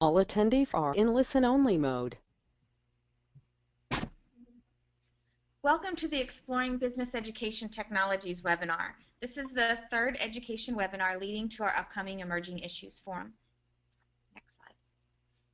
All attendees are in listen-only mode. Welcome to the Exploring Business Education Technologies webinar. This is the third education webinar leading to our upcoming Emerging Issues Forum. Next slide.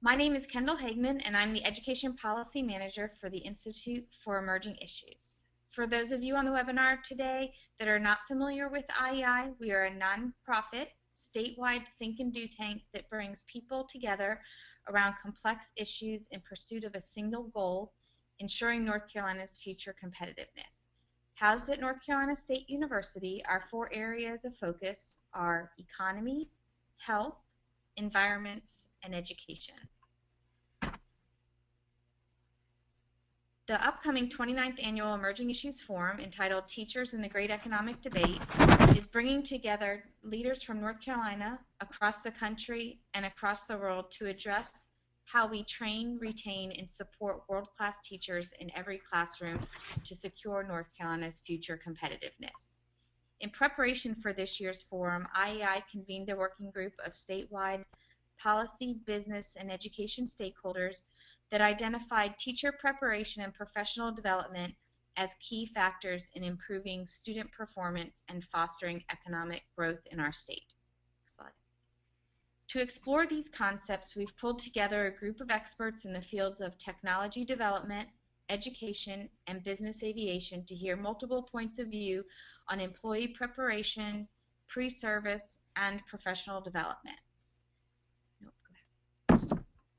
My name is Kendall Hagman, and I'm the Education Policy Manager for the Institute for Emerging Issues. For those of you on the webinar today that are not familiar with IEI, we are a nonprofit, statewide think and do tank that brings people together around complex issues in pursuit of a single goal: ensuring North Carolina's future competitiveness. Housed at North Carolina State University, our 4 areas of focus are economy, health, environments, and education. The upcoming 29th Annual Emerging Issues Forum, entitled Teachers in the Great Economic Debate, is bringing together leaders from North Carolina, across the country, and across the world to address how we train, retain, and support world-class teachers in every classroom to secure North Carolina's future competitiveness. In preparation for this year's forum, IEI convened a working group of statewide policy, business, and education stakeholders that identified teacher preparation and professional development as key factors in improving student performance and fostering economic growth in our state. Next slide. To explore these concepts, we've pulled together a group of experts in the fields of technology development, education, and business aviation to hear multiple points of view on employee preparation, pre-service, and professional development.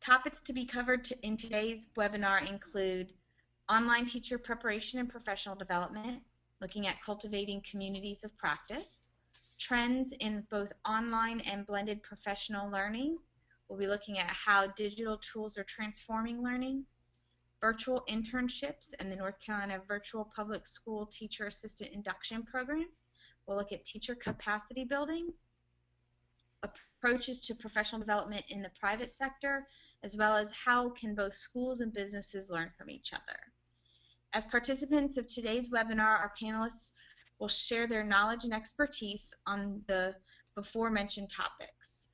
Topics to be covered in today's webinar include online teacher preparation and professional development, looking at cultivating communities of practice, trends in both online and blended professional learning. We'll be looking at how digital tools are transforming learning, virtual internships and the North Carolina Virtual Public School Teacher Assistant Induction Program. We'll look at teacher capacity building, approaches to professional development in the private sector, as well as how can both schools and businesses learn from each other. As participants of today's webinar, our panelists will share their knowledge and expertise on the before mentioned topics.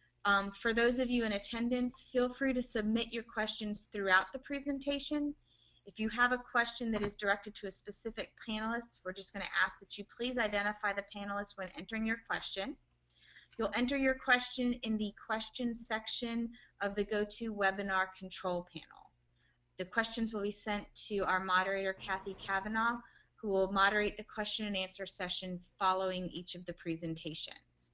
For those of you in attendance, feel free to submit your questions throughout the presentation. If you have a question that is directed to a specific panelist, we're just going to ask that you please identify the panelist when entering your question. You'll enter your question in the questions section of the GoToWebinar control panel. The questions will be sent to our moderator, Kathy Kavanaugh, who will moderate the question and answer sessions following each of the presentations.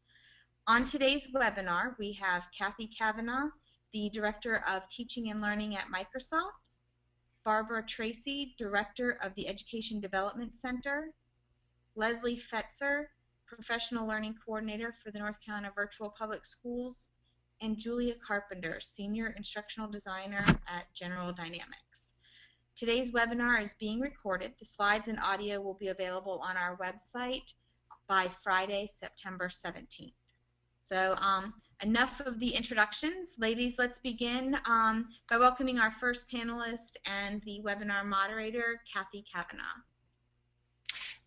On today's webinar, we have Kathy Kavanaugh, the Director of Teaching and Learning at Microsoft, Barbara Tracy, Director of the Education Development Center, Leslie Fetzer, Professional Learning Coordinator for the North Carolina Virtual Public Schools, and Julia Carpenter, Senior Instructional Designer at General Dynamics. Today's webinar is being recorded. The slides and audio will be available on our website by Friday, September 17th. So enough of the introductions. Ladies, let's begin by welcoming our first panelist and the webinar moderator, Kathy Kavanaugh.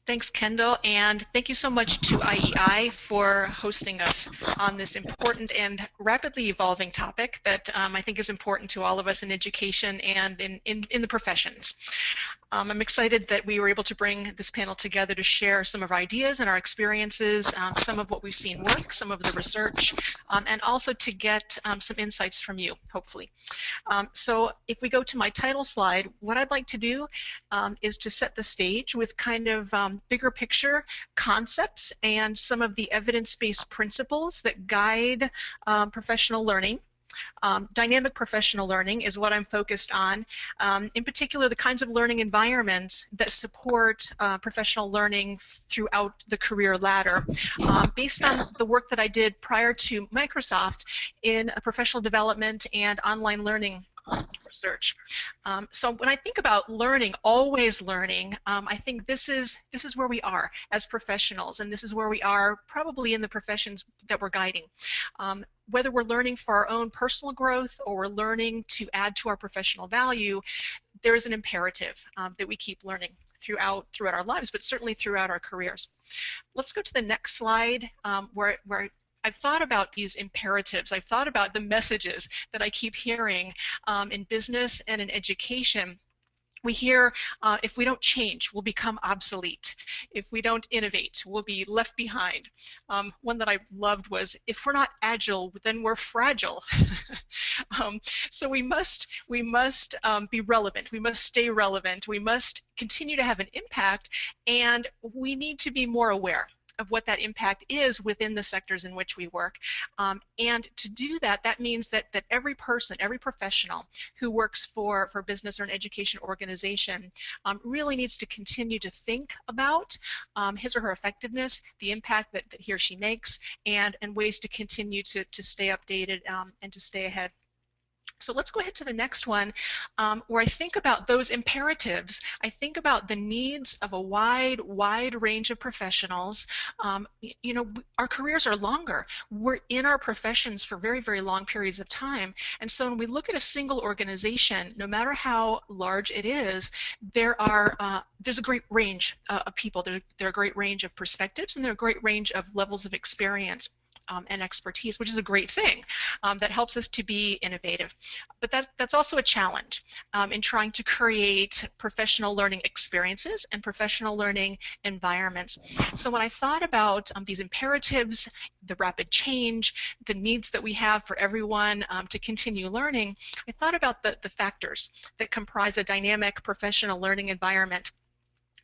Thanks, Kendall, and thank you so much to IEI for hosting us on this important and rapidly evolving topic that I think is important to all of us in education and in the professions. I'm excited that we were able to bring this panel together to share some of our ideas and our experiences, some of what we've seen work, some of the research, and also to get some insights from you, hopefully. So if we go to my title slide, what I'd like to do is to set the stage with kind of bigger picture concepts and some of the evidence-based principles that guide professional learning. Dynamic professional learning is what I'm focused on. In particular, the kinds of learning environments that support professional learning throughout the career ladder, based on the work that I did prior to Microsoft in professional development and online learning research. So when I think about learning, always learning, I think this is where we are as professionals, and this is where we are probably in the professions that we're guiding. Whether we're learning for our own personal growth or we're learning to add to our professional value, there is an imperative that we keep learning throughout our lives, but certainly throughout our careers. Let's go to the next slide, where I've thought about these imperatives. I've thought about the messages that I keep hearing in business and in education. We hear if we don't change, we'll become obsolete. If we don't innovate, we'll be left behind. One that I loved was, if we're not agile, then we're fragile. So we must be relevant. We must stay relevant. We must continue to have an impact, and we need to be more aware of what that impact is within the sectors in which we work. And to do that, that means that every person, every professional who works for business or an education organization really needs to continue to think about his or her effectiveness, the impact that he or she makes, and ways to continue to stay updated and to stay ahead. So let's go ahead to the next one, where I think about those imperatives. I think about the needs of a wide range of professionals. You know, our careers are longer. We're in our professions for very, very long periods of time. And so when we look at a single organization, no matter how large it is, there's a great range of people. There are a great range of perspectives, and there are a great range of levels of experience and expertise, which is a great thing that helps us to be innovative. But that's also a challenge in trying to create professional learning experiences and professional learning environments. So when I thought about these imperatives, the rapid change, the needs that we have for everyone to continue learning, I thought about the factors that comprise a dynamic professional learning environment.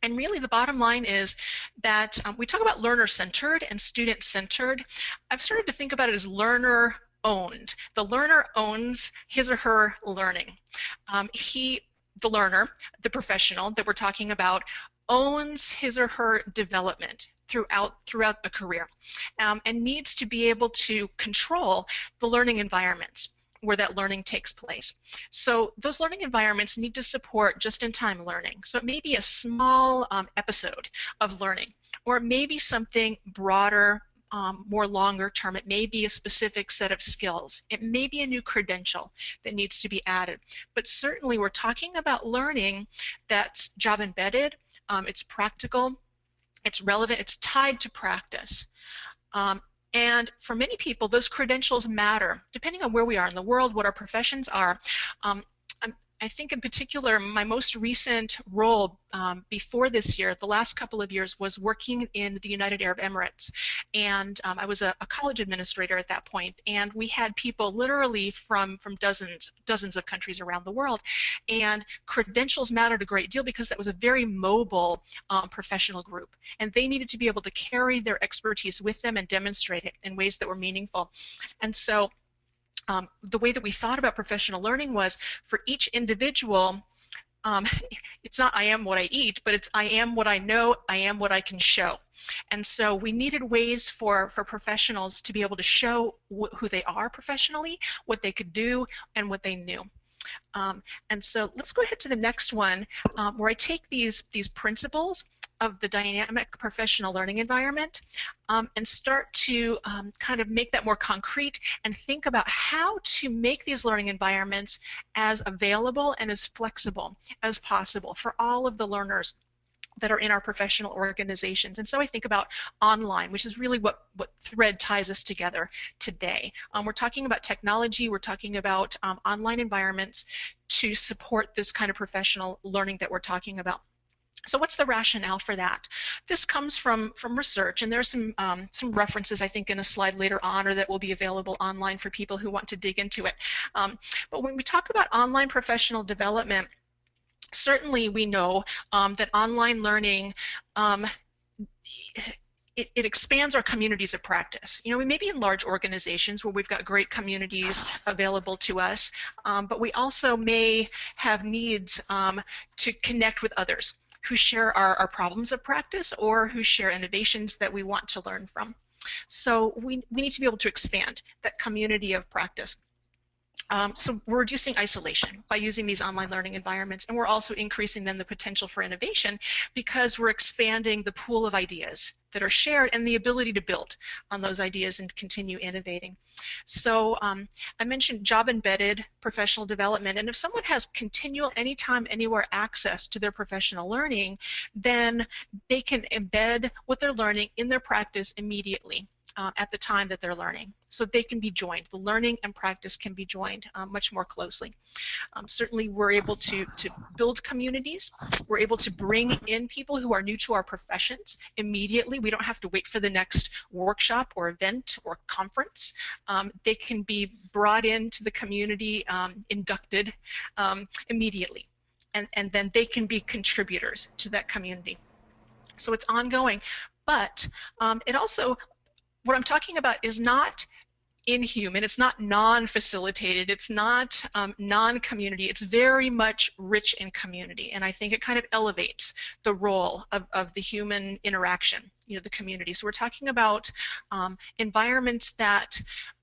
And really the bottom line is that we talk about learner-centered and student-centered. I've started to think about it as learner-owned. The learner owns his or her learning. The learner, the professional that we're talking about, owns his or her development throughout a career and needs to be able to control the learning environments where that learning takes place. So those learning environments need to support just-in-time learning. So it may be a small episode of learning, or it may be something broader, more longer term. It may be a specific set of skills. It may be a new credential that needs to be added. But certainly we're talking about learning that's job embedded, it's practical, it's relevant, it's tied to practice. And for many people, those credentials matter, depending on where we are in the world, what our professions are. I think in particular, my most recent role before this year, the last couple of years, was working in the United Arab Emirates. And I was a college administrator at that point, and we had people literally from dozens of countries around the world. And credentials mattered a great deal because that was a very mobile professional group. And they needed to be able to carry their expertise with them and demonstrate it in ways that were meaningful. And so the way that we thought about professional learning was, for each individual, it's not I am what I eat, but it's I am what I know, I am what I can show. And so we needed ways for professionals to be able to show who they are professionally, what they could do, and what they knew. And so let's go ahead to the next one, where I take these principles of the dynamic professional learning environment and start to kind of make that more concrete and think about how to make these learning environments as available and as flexible as possible for all of the learners that are in our professional organizations. And so I think about online, which is really what thread ties us together today. We're talking about technology, we're talking about online environments to support this kind of professional learning that we're talking about. So what's the rationale for that? This comes from research, and there's some references, I think, in a slide later on, or that will be available online for people who want to dig into it. But when we talk about online professional development, certainly we know that online learning it expands our communities of practice. You know, we may be in large organizations where we've got great communities available to us, but we also may have needs to connect with others who share our problems of practice or who share innovations that we want to learn from. So we need to be able to expand that community of practice. So we're reducing isolation by using these online learning environments, and we're also increasing then the potential for innovation because we're expanding the pool of ideas that are shared and the ability to build on those ideas and continue innovating. So I mentioned job-embedded professional development, and if someone has continual, anytime, anywhere access to their professional learning, then they can embed what they're learning in their practice immediately. at the time that they're learning. So they can be joined. The learning and practice can be joined much more closely. Certainly we're able to build communities. We're able to bring in people who are new to our professions immediately. We don't have to wait for the next workshop or event or conference. They can be brought into the community, inducted immediately. And then they can be contributors to that community. So it's ongoing. But it also, what I'm talking about is not inhuman, it's not non-facilitated, it's not non-community, it's very much rich in community. And I think it kind of elevates the role of the human interaction, the community. So we're talking about environments that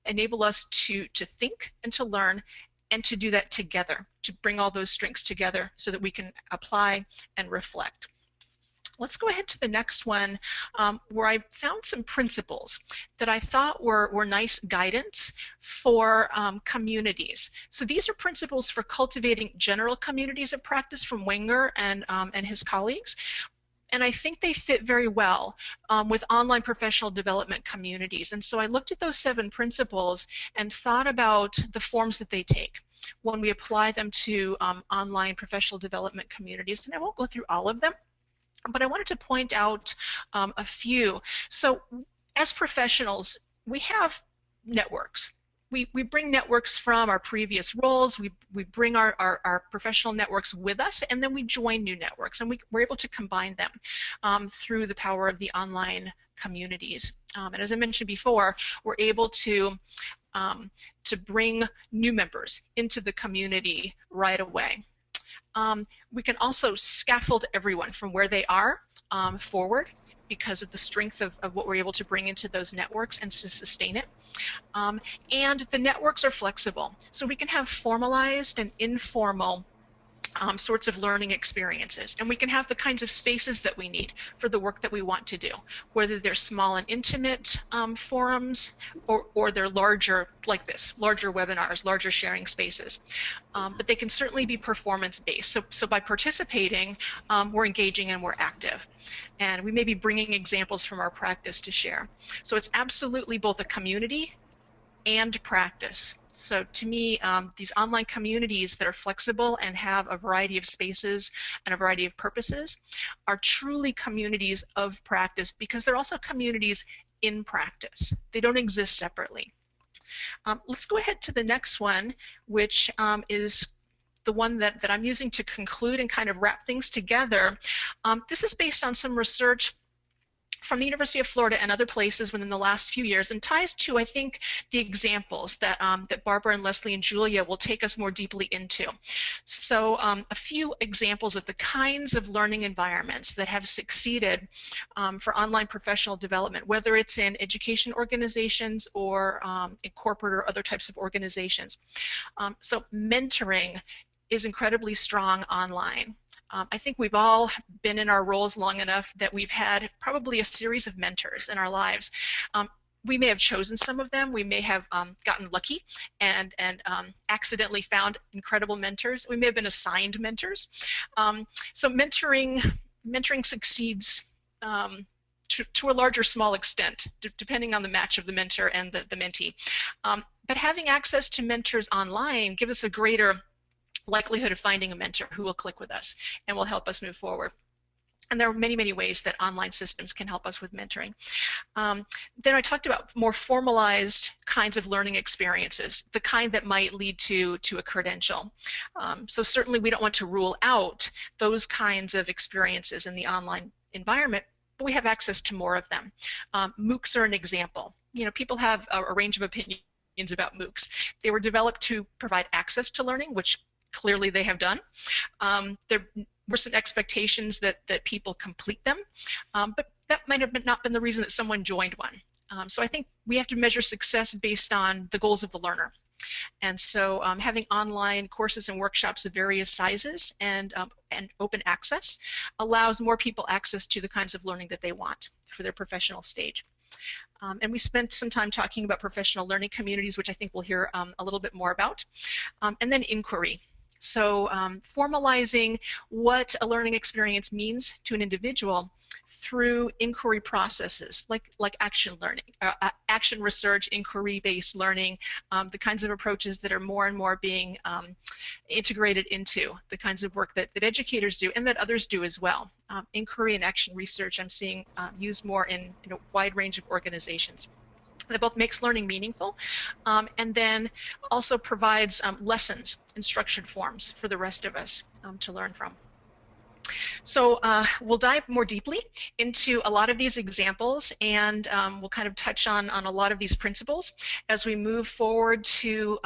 enable us to think and to learn and to do that together, to bring all those strengths together so that we can apply and reflect. Let's go ahead to the next one, where I found some principles that I thought were nice guidance for communities. So these are principles for cultivating general communities of practice from Wenger and his colleagues. And I think they fit very well with online professional development communities. And so I looked at those 7 principles and thought about the forms that they take when we apply them to online professional development communities. And I won't go through all of them, but I wanted to point out a few. So as professionals, we have networks. We bring networks from our previous roles, we bring our professional networks with us, and then we join new networks, and we're able to combine them through the power of the online communities. And as I mentioned before, we're able to bring new members into the community right away. We can also scaffold everyone from where they are forward because of the strength of what we're able to bring into those networks and to sustain it. And the networks are flexible, so we can have formalized and informal sorts of learning experiences, and we can have the kinds of spaces that we need for the work that we want to do, whether they're small and intimate forums or they're larger, like this, larger webinars, larger sharing spaces. But they can certainly be performance-based. So by participating, we're engaging and we're active. And we may be bringing examples from our practice to share. So it's absolutely both a community and practice. So to me, these online communities that are flexible and have a variety of spaces and a variety of purposes are truly communities of practice, because they're also communities in practice. They don't exist separately. Let's go ahead to the next one, which is the one that I'm using to conclude and kind of wrap things together. This is based on some research from the University of Florida and other places within the last few years, and ties to, I think, the examples that, that Barbara and Leslie and Julia will take us more deeply into. So a few examples of the kinds of learning environments that have succeeded for online professional development, whether it's in education organizations or in corporate or other types of organizations. So mentoring is incredibly strong online. I think we've all been in our roles long enough that we've had probably a series of mentors in our lives. We may have chosen some of them. We may have gotten lucky and accidentally found incredible mentors. We may have been assigned mentors. So mentoring succeeds to a large or small extent, depending on the match of the mentor and the mentee. But having access to mentors online gives us a greater likelihood of finding a mentor who will click with us and will help us move forward. And there are many, many ways that online systems can help us with mentoring. Then I talked about more formalized kinds of learning experiences, the kind that might lead to a credential. So certainly we don't want to rule out those kinds of experiences in the online environment, but we have access to more of them. MOOCs are an example. You know, people have a range of opinions about MOOCs. They were developed to provide access to learning, which clearly they have done. There were some expectations that people complete them, but that might have not been the reason that someone joined one. So I think we have to measure success based on the goals of the learner. And so having online courses and workshops of various sizes and open access allows more people access to the kinds of learning that they want for their professional stage. And we spent some time talking about professional learning communities, which I think we'll hear a little bit more about. And then inquiry. So formalizing what a learning experience means to an individual through inquiry processes like action learning, action research, inquiry-based learning, the kinds of approaches that are more and more being integrated into the kinds of work that educators do and that others do as well. Inquiry and action research I'm seeing used more in a wide range of organizations. That both makes learning meaningful and then also provides lessons in structured forms for the rest of us to learn from. So we'll dive more deeply into a lot of these examples, and we'll kind of touch on a lot of these principles as we move forward to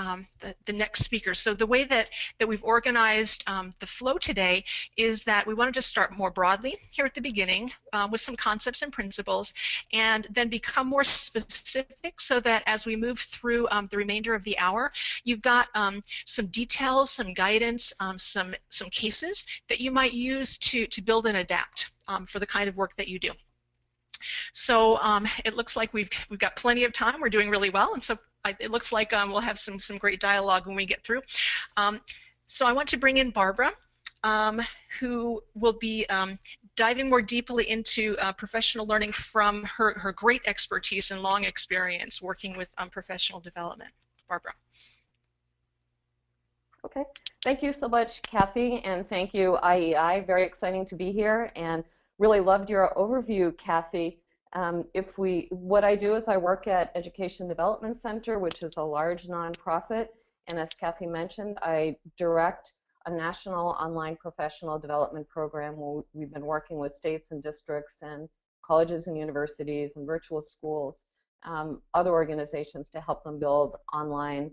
the next speaker. So the way that we've organized the flow today is that we wanted to start more broadly here at the beginning with some concepts and principles, and then become more specific so that as we move through the remainder of the hour, you've got some details, some guidance, some cases that you might use to build and adapt for the kind of work that you do. So it looks like we've got plenty of time. We're doing really well, and so it looks like we'll have some great dialogue when we get through. So I want to bring in Barbara, who will be diving more deeply into professional learning from her great expertise and long experience working with professional development. Barbara. Okay. Thank you so much, Kathy, and thank you, IEI. Very exciting to be here, and really loved your overview, Kathy. What I do is I work at Education Development Center, which is a large nonprofit, and as Kathy mentioned, I direct a national online professional development program where we've been working with states and districts and colleges and universities and virtual schools, other organizations to help them build online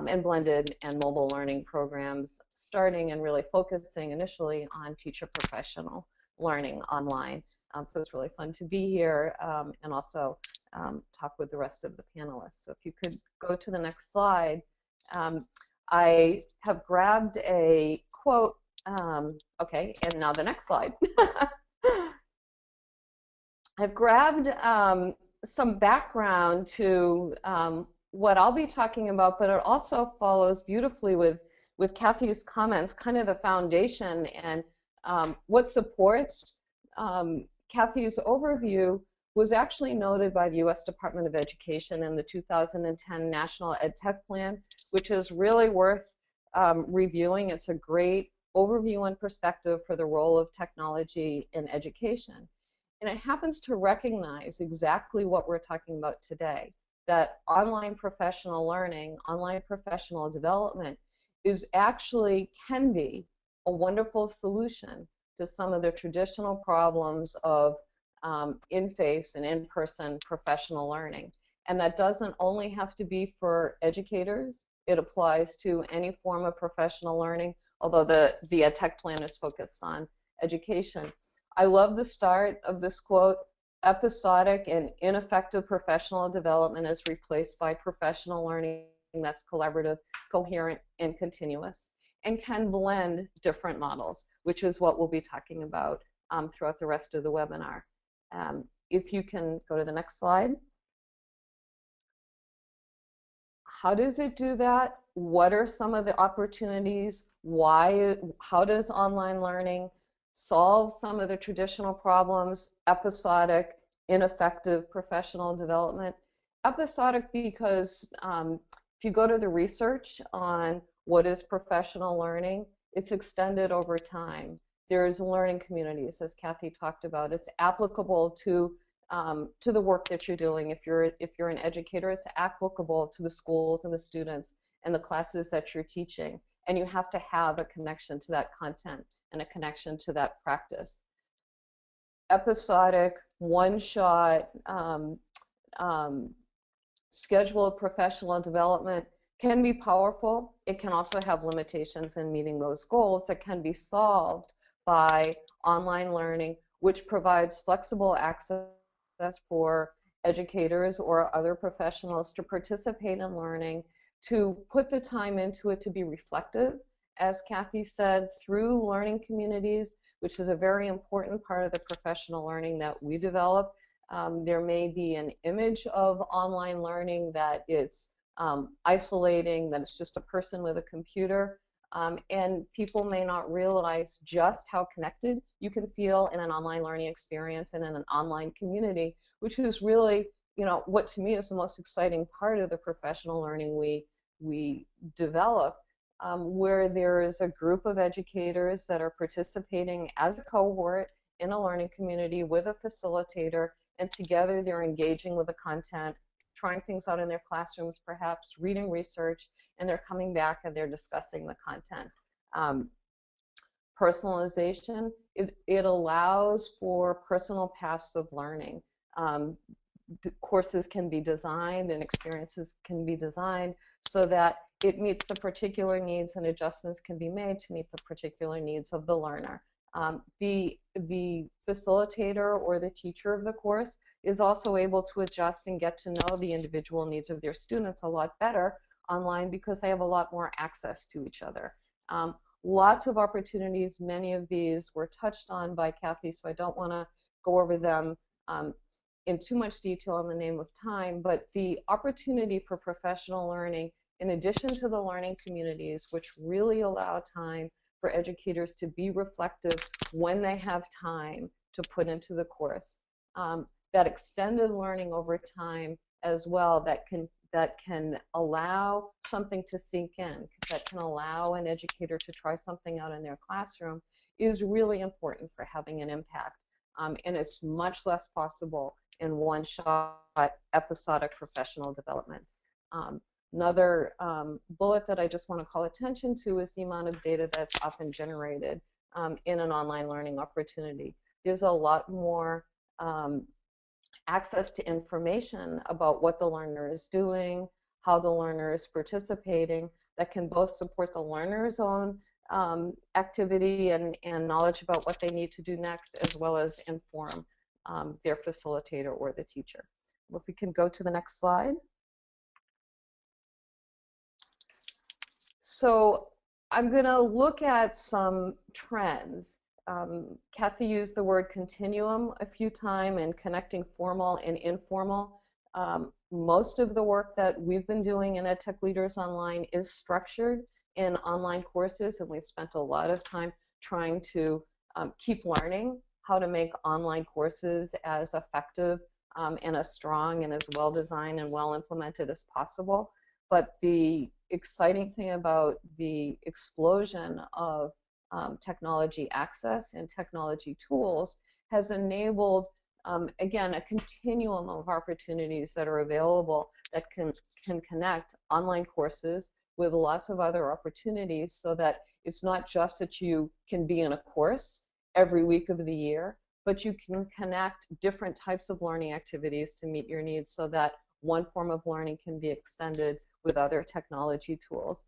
and blended and mobile learning programs, starting and really focusing initially on teacher professional learning online. So it's really fun to be here and also talk with the rest of the panelists. So if you could go to the next slide. I have grabbed a quote, okay, and now the next slide. I've grabbed some background to what I'll be talking about, but it also follows beautifully with Kathy's comments, kind of the foundation and what supports Kathy's overview was actually noted by the U.S. Department of Education in the 2010 National Ed Tech Plan, which is really worth reviewing. It's a great overview and perspective for the role of technology in education. And it happens to recognize exactly what we're talking about today, that online professional learning, online professional development can be a wonderful solution to some of the traditional problems of in-face and in-person professional learning. And that doesn't only have to be for educators. It applies to any form of professional learning, although the Ed Tech Plan is focused on education. I love the start of this quote: episodic and ineffective professional development is replaced by professional learning that's collaborative, coherent, and continuous, and can blend different models, which is what we'll be talking about throughout the rest of the webinar. If you can go to the next slide. How does it do that? What are some of the opportunities? How does online learning solve some of the traditional problems? Episodic, ineffective professional development. Episodic because if you go to the research on what is professional learning, it's extended over time. There's learning communities, as Kathy talked about. It's applicable to the work that you're doing. If you're an educator, it's applicable to the schools and the students and the classes that you're teaching. And you have to have a connection to that content and a connection to that practice. Episodic, one-shot, scheduled professional development can be powerful. It can also have limitations in meeting those goals that can be solved by online learning, which provides flexible access for educators or other professionals to participate in learning, to put the time into it, to be reflective, as Kathy said, through learning communities, which is a very important part of the professional learning that we develop. There may be an image of online learning that it's isolating, that it's just a person with a computer. And people may not realize just how connected you can feel in an online learning experience and in an online community, which is really, you know, what to me is the most exciting part of the professional learning we develop, where there is a group of educators that are participating as a cohort in a learning community with a facilitator, and together they're engaging with the content, trying things out in their classrooms, perhaps reading research, and they're coming back and they're discussing the content. Personalization, it allows for personal paths of learning. Courses can be designed and experiences can be designed so that it meets the particular needs, and adjustments can be made to meet the particular needs of the learner. The facilitator or the teacher of the course is also able to adjust and get to know the individual needs of their students a lot better online because they have a lot more access to each other. Lots of opportunities, many of these were touched on by Kathy, so I don't want to go over them in too much detail in the name of time, but the opportunity for professional learning, in addition to the learning communities, which really allow time for educators to be reflective when they have time to put into the course. That extended learning over time as well, that can allow something to sink in, that can allow an educator to try something out in their classroom, is really important for having an impact. And it's much less possible in one-shot episodic professional development. Another bullet that I just want to call attention to is the amount of data that's often generated in an online learning opportunity. There's a lot more access to information about what the learner is doing, how the learner is participating, that can both support the learner's own activity and knowledge about what they need to do next, as well as inform their facilitator or the teacher. Well, if we can go to the next slide. So I'm going to look at some trends. Kathy used the word continuum a few times and connecting formal and informal. Most of the work that we've been doing in EdTech Leaders Online is structured in online courses, and we've spent a lot of time trying to keep learning how to make online courses as effective and as strong and as well designed and well implemented as possible. But the exciting thing about the explosion of technology access and technology tools has enabled, again, a continuum of opportunities that are available that can connect online courses with lots of other opportunities, so that it's not just that you can be in a course every week of the year, but you can connect different types of learning activities to meet your needs, so that one form of learning can be extended with other technology tools.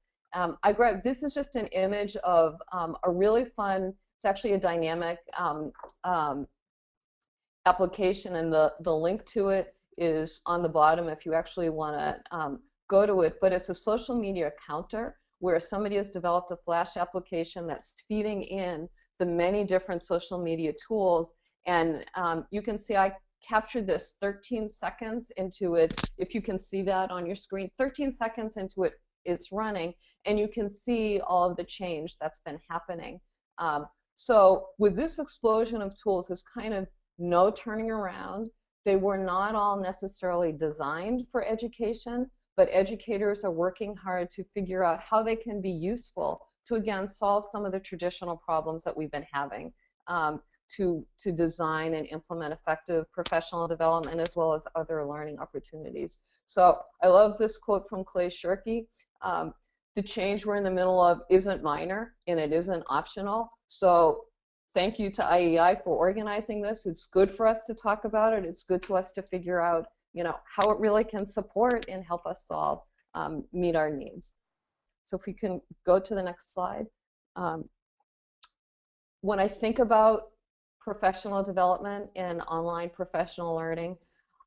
This is just an image of a really fun, it's actually a dynamic application, and the link to it is on the bottom if you actually want to go to it. But it's a social media counter where somebody has developed a Flash application that's feeding in the many different social media tools. And you can see I captured this 13 seconds into it. If you can see that on your screen, 13 seconds into it, it's running, and you can see all of the change that's been happening. So with this explosion of tools, there's kind of no turning around. They were not all necessarily designed for education, but educators are working hard to figure out how they can be useful to, again, solve some of the traditional problems that we've been having, to design and implement effective professional development as well as other learning opportunities. So I love this quote from Clay Shirky. The change we're in the middle of isn't minor and it isn't optional. So thank you to IEI for organizing this. It's good for us to talk about it. It's good to us to figure out, you know, how it really can support and help us solve, meet our needs. So if we can go to the next slide. When I think about professional development and online professional learning,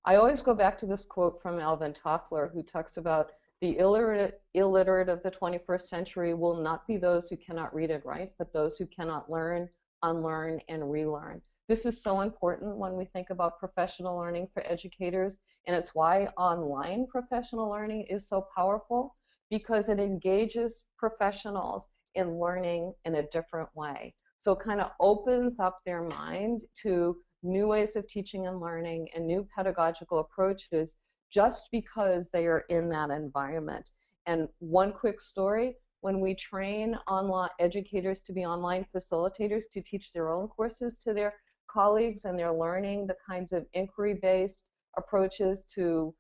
I always go back to this quote from Alvin Toffler, who talks about the illiterate of the 21st century will not be those who cannot read and write, but those who cannot learn, unlearn, and relearn. This is so important when we think about professional learning for educators, and it's why online professional learning is so powerful, because it engages professionals in learning in a different way. So it kind of opens up their mind to new ways of teaching and learning and new pedagogical approaches just because they are in that environment. And one quick story, when we train online educators to be online facilitators to teach their own courses to their colleagues, and they're learning the kinds of inquiry-based approaches to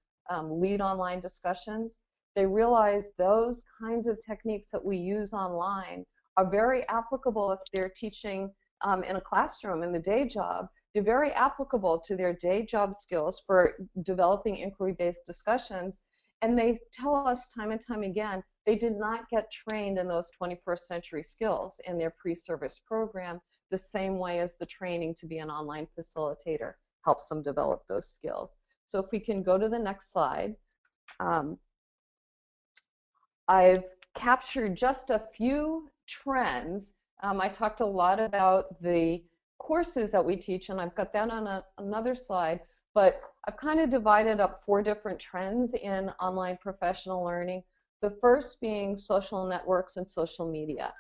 lead online discussions, they realize those kinds of techniques that we use online are very applicable if they're teaching in a classroom in the day job. They're very applicable to their day job skills for developing inquiry-based discussions. And they tell us time and time again, they did not get trained in those 21st century skills in their pre-service program the same way as the training to be an online facilitator helps them develop those skills. So if we can go to the next slide. I've captured just a few trends. I talked a lot about the courses that we teach, and I've got that on another slide, but I've kind of divided up 4 different trends in online professional learning. The first being social networks and social media.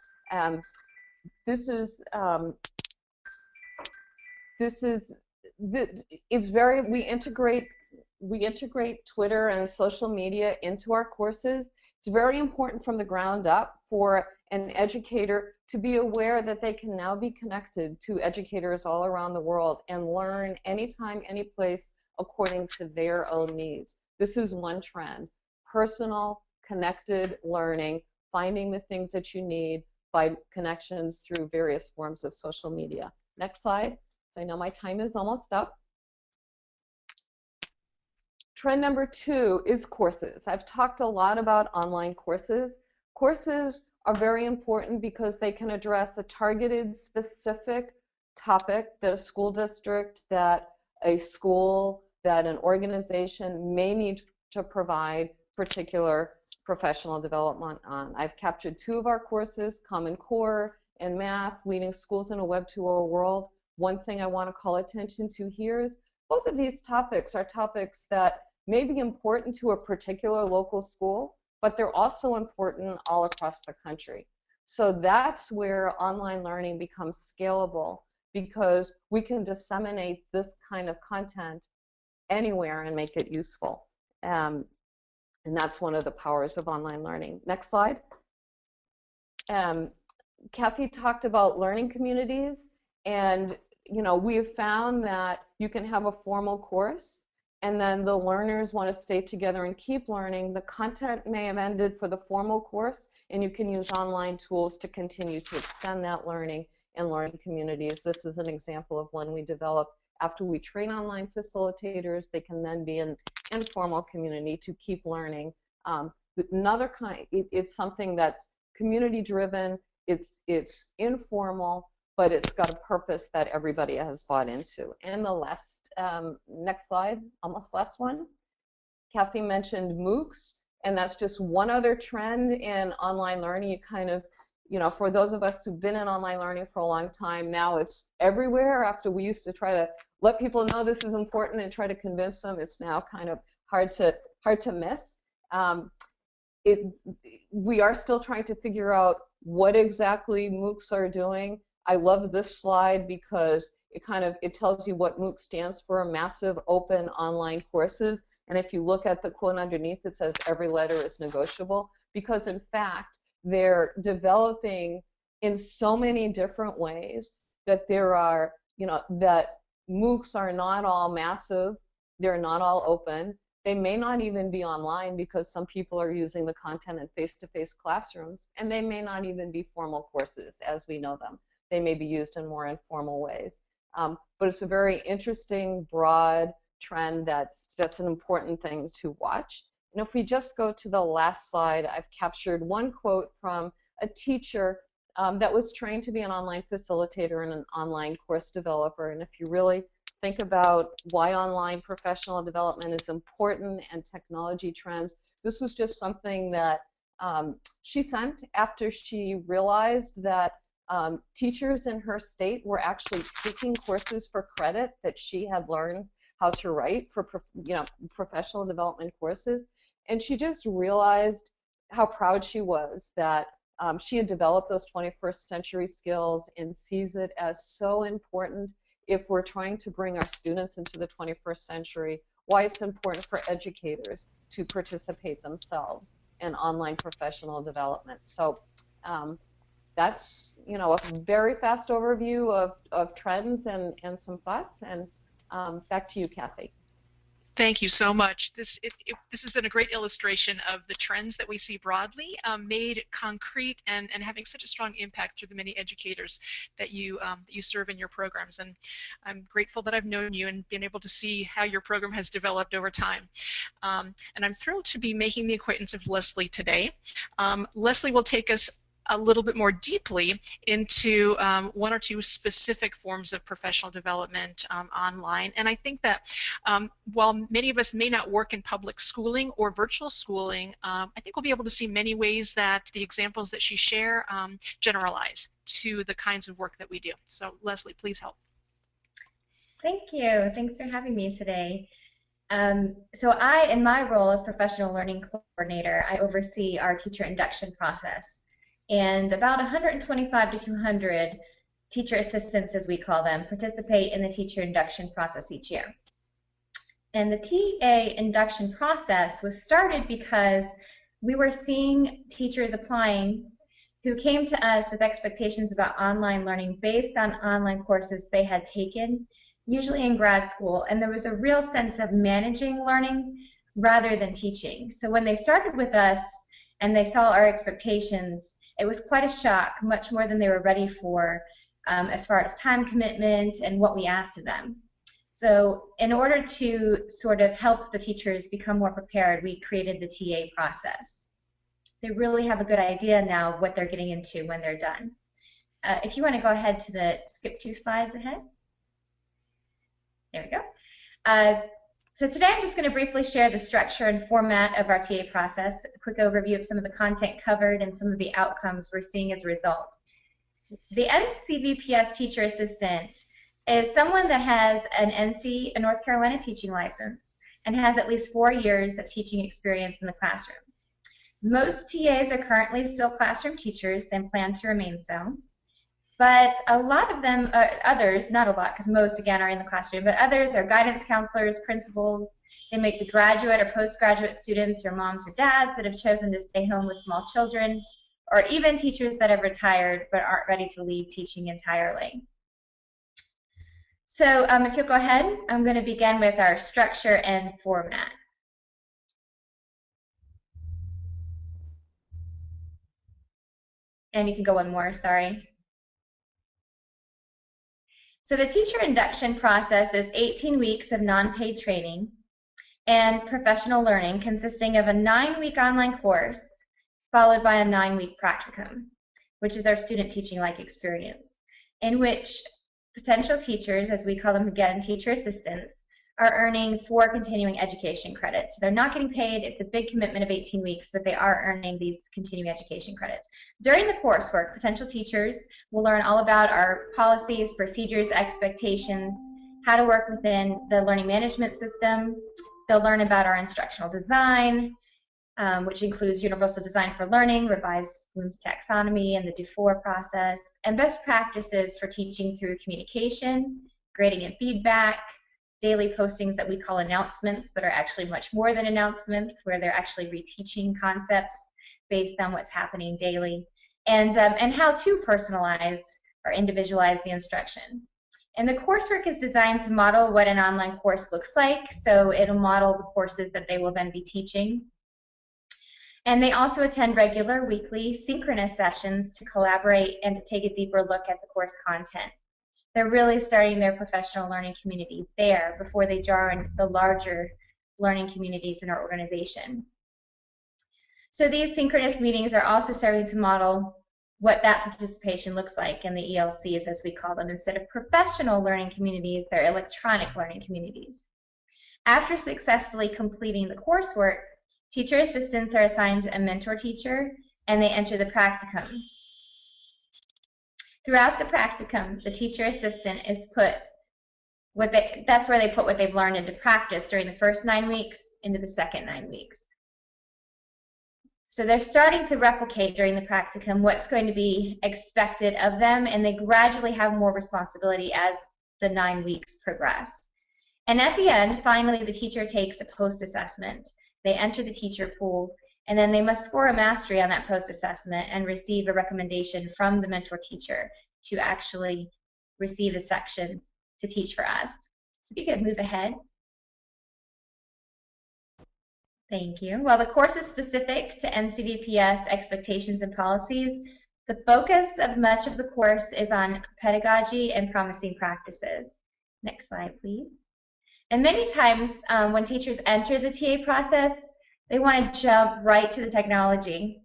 We integrate Twitter and social media into our courses. It's very important from the ground up for an educator to be aware that they can now be connected to educators all around the world and learn anytime, any place according to their own needs. This is one trend. Personal, connected learning, finding the things that you need by connections through various forms of social media. Next slide. So I know my time is almost up. Trend number 2 is courses. I've talked a lot about online courses. Courses are very important because they can address a targeted, specific topic that a school district, that a school, that an organization may need to provide particular professional development on. I've captured 2 of our courses, Common Core and Math, Leading Schools in a Web 2.0 World. One thing I want to call attention to here is both of these topics are topics that may be important to a particular local school, but they're also important all across the country. So that's where online learning becomes scalable, because we can disseminate this kind of content anywhere and make it useful. And that's one of the powers of online learning. Next slide. Kathy talked about learning communities, and we have found that you can have a formal course and then the learners want to stay together and keep learning. The content may have ended for the formal course, and you can use online tools to continue to extend that learning in learning communities. This is an example of one we developed after we train online facilitators. They can then be an informal community to keep learning. Another kind, it's something that's community driven, it's informal, but it's got a purpose that everybody has bought into. And the last, next slide, almost last one. Kathy mentioned MOOCs, and that's just one other trend in online learning. You kind of, for those of us who've been in online learning for a long time, now it's everywhere. After we used to try to let people know this is important and try to convince them, it's now kind of hard to miss. We are still trying to figure out what exactly MOOCs are doing. I love this slide because it tells you what MOOC stands for, massive open online courses. And if you look at the quote underneath, it says every letter is negotiable, because in fact they're developing in so many different ways that there are, that MOOCs are not all massive, they're not all open. They may not even be online because some people are using the content in face-to-face classrooms, and they may not even be formal courses as we know them. They may be used in more informal ways. But it's a very interesting, broad trend that's an important thing to watch. And if we just go to the last slide, I've captured one quote from a teacher that was trained to be an online facilitator and an online course developer. And if you really think about why online professional development is important and technology trends, this was just something that she sent after she realized that teachers in her state were actually taking courses for credit that she had learned how to write for professional development courses. And she just realized how proud she was that she had developed those 21st century skills and sees it as so important if we're trying to bring our students into the 21st century, why it's important for educators to participate themselves in online professional development. So that's, you know, a very fast overview of trends and some thoughts. And back to you, Kathy. Thank you so much. This has been a great illustration of the trends that we see broadly, made concrete and having such a strong impact through the many educators that you serve in your programs. And I'm grateful that I've known you and been able to see how your program has developed over time. And I'm thrilled to be making the acquaintance of Leslie today. Leslie will take us a little bit more deeply into one or two specific forms of professional development online. And I think that while many of us may not work in public schooling or virtual schooling, I think we'll be able to see many ways that the examples that she shares generalize to the kinds of work that we do. So Leslie, please help. Thank you. Thanks for having me today. So in my role as professional learning coordinator, I oversee our teacher induction process. And about 125 to 200 teacher assistants, as we call them, participate in the teacher induction process each year. And the TA induction process was started because we were seeing teachers applying who came to us with expectations about online learning based on online courses they had taken, usually in grad school, and there was a real sense of managing learning rather than teaching. So when they started with us and they saw our expectations, it was quite a shock, much more than they were ready for as far as time commitment and what we asked of them. So in order to sort of help the teachers become more prepared, we created the TA process. They really have a good idea now of what they're getting into when they're done. If you want to go ahead to skip 2 slides ahead. There we go. So today I'm just going to briefly share the structure and format of our TA process, a quick overview of some of the content covered and some of the outcomes we're seeing as a result. The NCVPS teacher assistant is someone that has a North Carolina teaching license and has at least 4 years of teaching experience in the classroom. Most TAs are currently still classroom teachers and plan to remain so. But a lot of them, others, not a lot because most again are in the classroom, but others are guidance counselors, principals. They may be graduate or postgraduate students or moms or dads that have chosen to stay home with small children, or even teachers that have retired but aren't ready to leave teaching entirely. So if you'll go ahead, I'm going to begin with our structure and format. And you can go one more, sorry. So the teacher induction process is 18 weeks of non-paid training and professional learning consisting of a 9-week online course followed by a 9-week practicum, which is our student teaching-like experience, in which potential teachers, as we call them again, teacher assistants, are earning 4 continuing education credits. So they're not getting paid. It's a big commitment of 18 weeks, but they are earning these continuing education credits. During the coursework, potential teachers will learn all about our policies, procedures, expectations, how to work within the learning management system. They'll learn about our instructional design, which includes universal design for learning, revised Bloom's taxonomy, and the do-for process, and best practices for teaching through communication, grading and feedback, daily postings that we call announcements, but are actually much more than announcements, where they're actually reteaching concepts based on what's happening daily, and how to personalize or individualize the instruction. And the coursework is designed to model what an online course looks like, so it'll model the courses that they will then be teaching. And they also attend regular weekly synchronous sessions to collaborate and to take a deeper look at the course content. They're really starting their professional learning community there before they join the larger learning communities in our organization. So these synchronous meetings are also starting to model what that participation looks like in the ELCs, as we call them. Instead of professional learning communities, they're electronic learning communities. After successfully completing the coursework, teacher assistants are assigned a mentor teacher, and they enter the practicum. Throughout the practicum, the teacher assistant is that's where they put what they've learned into practice during the first 9 weeks into the second 9 weeks. So they're starting to replicate during the practicum what's going to be expected of them, and they gradually have more responsibility as the 9 weeks progress. And at the end, finally, the teacher takes a post-assessment. They enter the teacher pool, and then they must score a mastery on that post-assessment and receive a recommendation from the mentor teacher to actually receive a section to teach for us. So if you could move ahead. Thank you. While the course is specific to NCVPS expectations and policies, the focus of much of the course is on pedagogy and promising practices. Next slide, please. And many times when teachers enter the TA process, they want to jump right to the technology.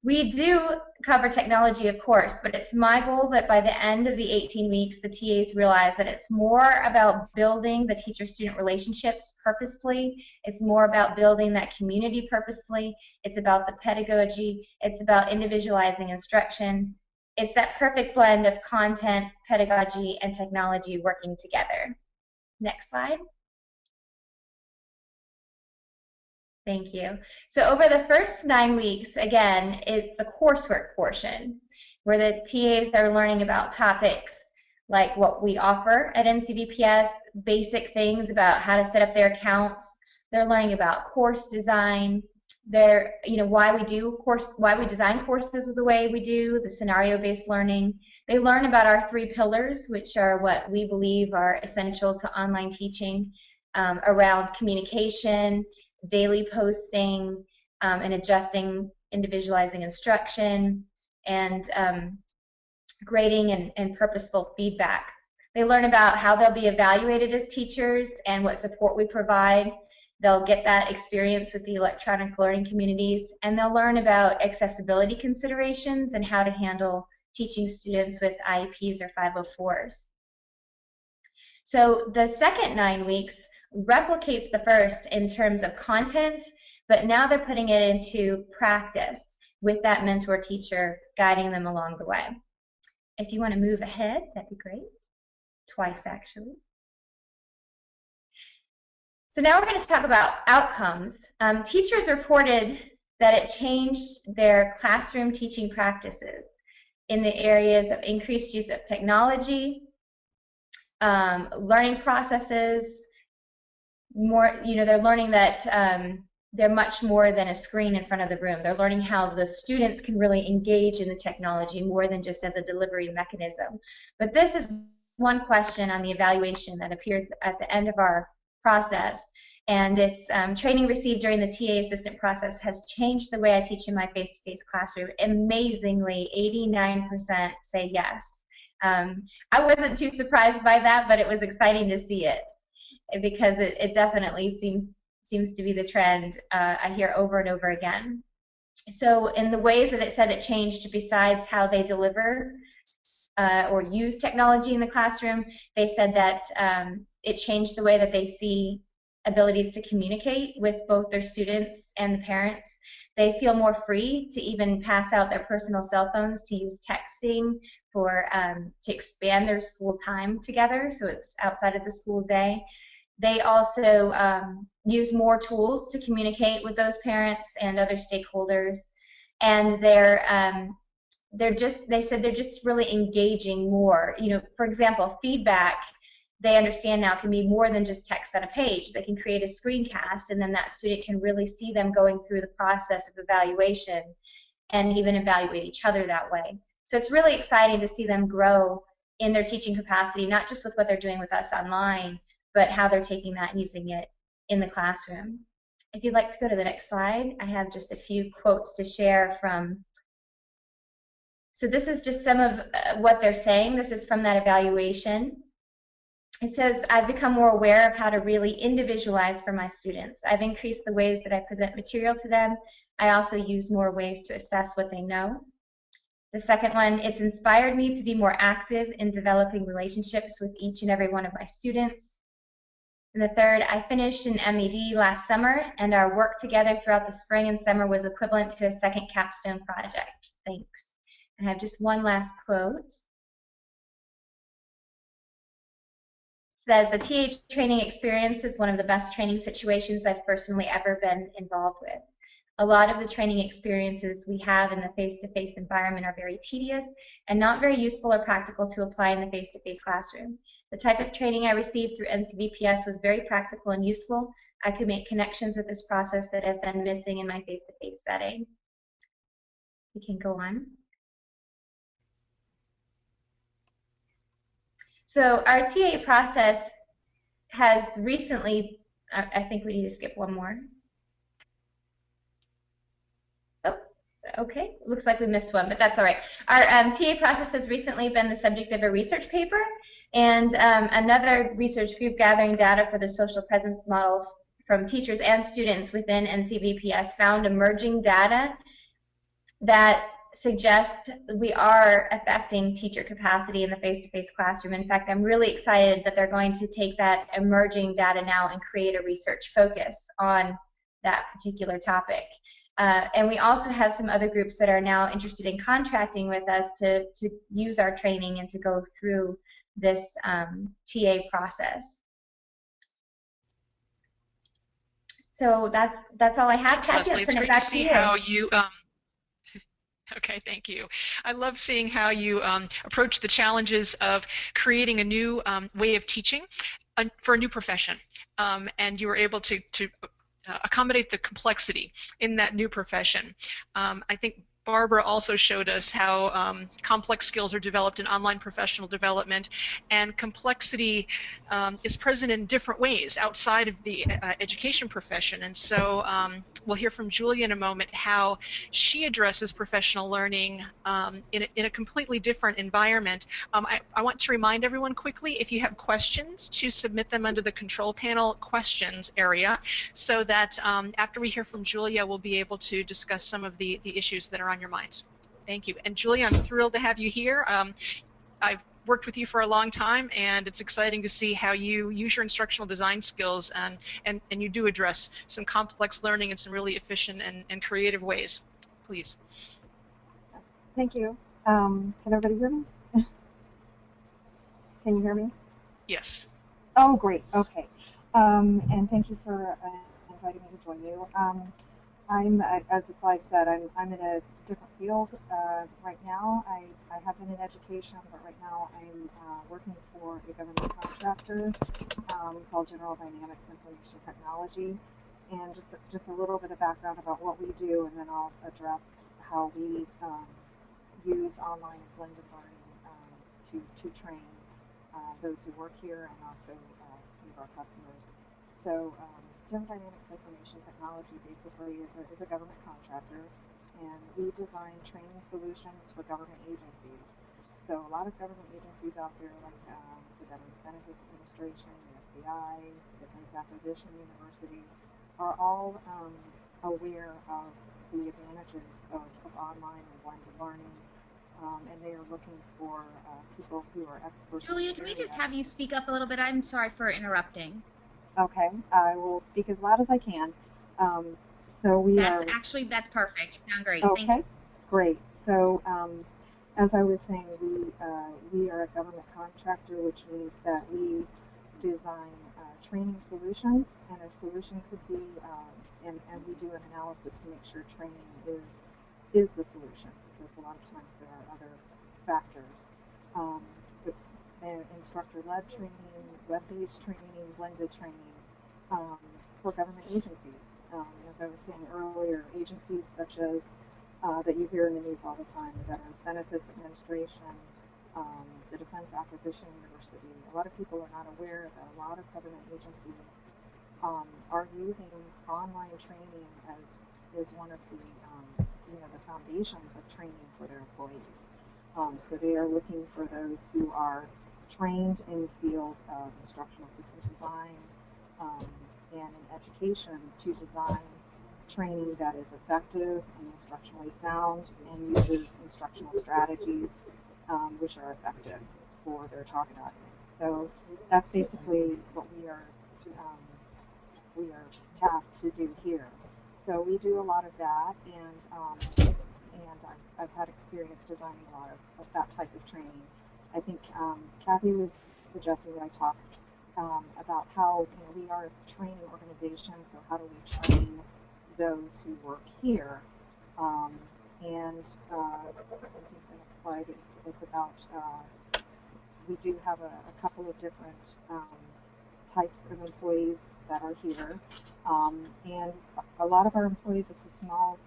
We do cover technology, of course, but it's my goal that by the end of the 18 weeks, the TAs realize that it's more about building the teacher-student relationships purposefully. It's more about building that community purposefully. It's about the pedagogy. It's about individualizing instruction. It's that perfect blend of content, pedagogy, and technology working together. Next slide. Thank you. So over the first 9 weeks, again, it's the coursework portion where the TAs are learning about topics like what we offer at NCVPS, basic things about how to set up their accounts. They're learning about course design. They're, why we design courses the way we do, the scenario-based learning. They learn about our 3 pillars, which are what we believe are essential to online teaching, around communication, daily posting, and adjusting, individualizing instruction, and grading and purposeful feedback. They learn about how they'll be evaluated as teachers and what support we provide. They'll get that experience with the electronic learning communities, and they'll learn about accessibility considerations and how to handle teaching students with IEPs or 504s. So the second 9 weeks replicates the first in terms of content, but now they're putting it into practice with that mentor teacher guiding them along the way. If you want to move ahead, that'd be great. Twice, actually. So now we're going to talk about outcomes. Teachers reported that it changed their classroom teaching practices in the areas of increased use of technology, learning processes, more, they're learning that they're much more than a screen in front of the room. They're learning how the students can really engage in the technology more than just as a delivery mechanism. But this is one question on the evaluation that appears at the end of our process, and it's training received during the TA assistant process has changed the way I teach in my face-to-face classroom. Amazingly, 89% say yes. I wasn't too surprised by that, but it was exciting to see it, because it definitely seems to be the trend I hear over and over again. So in the ways that it said it changed, besides how they deliver or use technology in the classroom, they said that it changed the way that they see abilities to communicate with both their students and the parents. They feel more free to even pass out their personal cell phones to use texting for to expand their school time together, so it's outside of the school day. They also use more tools to communicate with those parents and other stakeholders, and they said they're just really engaging more. For example, feedback, they understand now, can be more than just text on a page. They can create a screencast, and then that student can really see them going through the process of evaluation and even evaluate each other that way. So it's really exciting to see them grow in their teaching capacity, not just with what they're doing with us online, but how they're taking that and using it in the classroom. If you'd like to go to the next slide, I have just a few quotes to share from. So this is just some of what they're saying. This is from that evaluation. It says, I've become more aware of how to really individualize for my students. I've increased the ways that I present material to them. I also use more ways to assess what they know. The second one, it's inspired me to be more active in developing relationships with each and every one of my students. And the third, I finished an MED last summer, and our work together throughout the spring and summer was equivalent to a second capstone project. Thanks. I have just one last quote. It says, the TA training experience is one of the best training situations I've personally ever been involved with. A lot of the training experiences we have in the face-to-face environment are very tedious and not very useful or practical to apply in the face-to-face classroom. The type of training I received through NCVPS was very practical and useful. I could make connections with this process that have been missing in my face-to-face setting. We can go on. So our TA process has recently, I think we need to skip one more. Oh, okay, looks like we missed one, but that's all right. Our TA process has recently been the subject of a research paper, and another research group gathering data for the social presence model from teachers and students within NCVPS found emerging data that suggest we are affecting teacher capacity in the face-to-face classroom. In fact, I'm really excited that they're going to take that emerging data now and create a research focus on that particular topic. And we also have some other groups that are now interested in contracting with us to use our training and to go through this TA process. So that's all I have. Thanks, Kathy, Leslie. I'll It's turn it great to back to see you. how you okay, thank you. I love seeing how you approach the challenges of creating a new way of teaching for a new profession, and you were able to accommodate the complexity in that new profession. I think Barbara also showed us how complex skills are developed in online professional development, and complexity is present in different ways outside of the education profession. And so we'll hear from Julia in a moment how she addresses professional learning in a completely different environment. I want to remind everyone quickly, if you have questions, to submit them under the control panel questions area, so that after we hear from Julia, we'll be able to discuss some of the issues that are on your minds. Thank you. And Julia, I'm thrilled to have you here. I've worked with you for a long time, and it's exciting to see how you use your instructional design skills, and you do address some complex learning in some really efficient and creative ways. Please. Thank you. Can everybody hear me? Can you hear me? Yes. Oh, great. Okay. And thank you for inviting me to join you. I'm, as the slide said, I'm in a different field right now. I have been in education, but right now I'm working for a government contractor called General Dynamics Information Technology. And just a little bit of background about what we do, and then I'll address how we use online and blended learning to train those who work here and also some of our customers. So General Dynamics Information Technology basically is a government contractor, and we design training solutions for government agencies. So a lot of government agencies out there, like the Veterans Benefits Administration, the FBI, the Defense Acquisition University, are all aware of the advantages of online and blended learning, and they are looking for people who are experts. Julia, can we just have you speak up a little bit? I'm sorry for interrupting. Okay, I will speak as loud as I can. So that's perfect. You sound great. Okay, thank you. Great. So as I was saying, we are a government contractor, which means that we design training solutions, and a solution could be, and we do an analysis to make sure training is the solution, because a lot of times there are other factors. Instructor-led training, web-based training, blended training for government agencies. As I was saying earlier, agencies such as that you hear in the news all the time, the Veterans Benefits Administration, the Defense Acquisition University. A lot of people are not aware that a lot of government agencies are using online training as one of the the foundations of training for their employees. So they are looking for those who are trained in the field of instructional system design and in education to design training that is effective and instructionally sound and uses instructional strategies which are effective for their target audience. So that's basically what we are tasked to do here. So we do a lot of that, and I've had experience designing a lot of that type of training. I think Kathy was suggesting that I talk about how we are a training organization. So how do we train those who work here. And I think the next slide is about, we do have a couple of different types of employees that are here. And a lot of our employees, it's a small,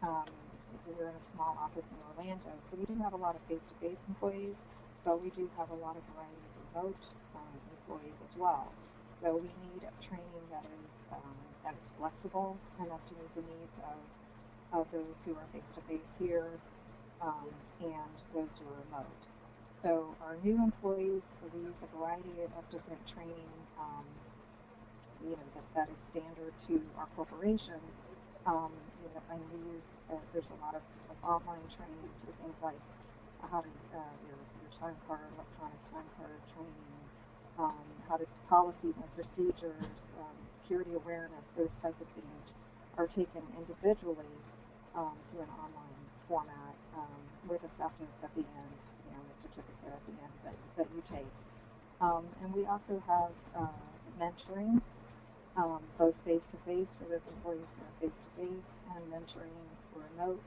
we're in a small office in Orlando, so we do have a lot of face-to-face employees, but we do have a lot of variety of remote employees as well. So we need training that is flexible enough to meet the needs of those who are face-to-face here and those who are remote. So our new employees, we use a variety of different training, that is standard to our corporation. And we use, there's a lot of online training for things like how to, your time card, electronic time card training, how to, policies and procedures, security awareness, those type of things are taken individually through an online format with assessments at the end, a certificate at the end that you take. And we also have mentoring, both face-to-face for those employees who are face-to-face and mentoring for remote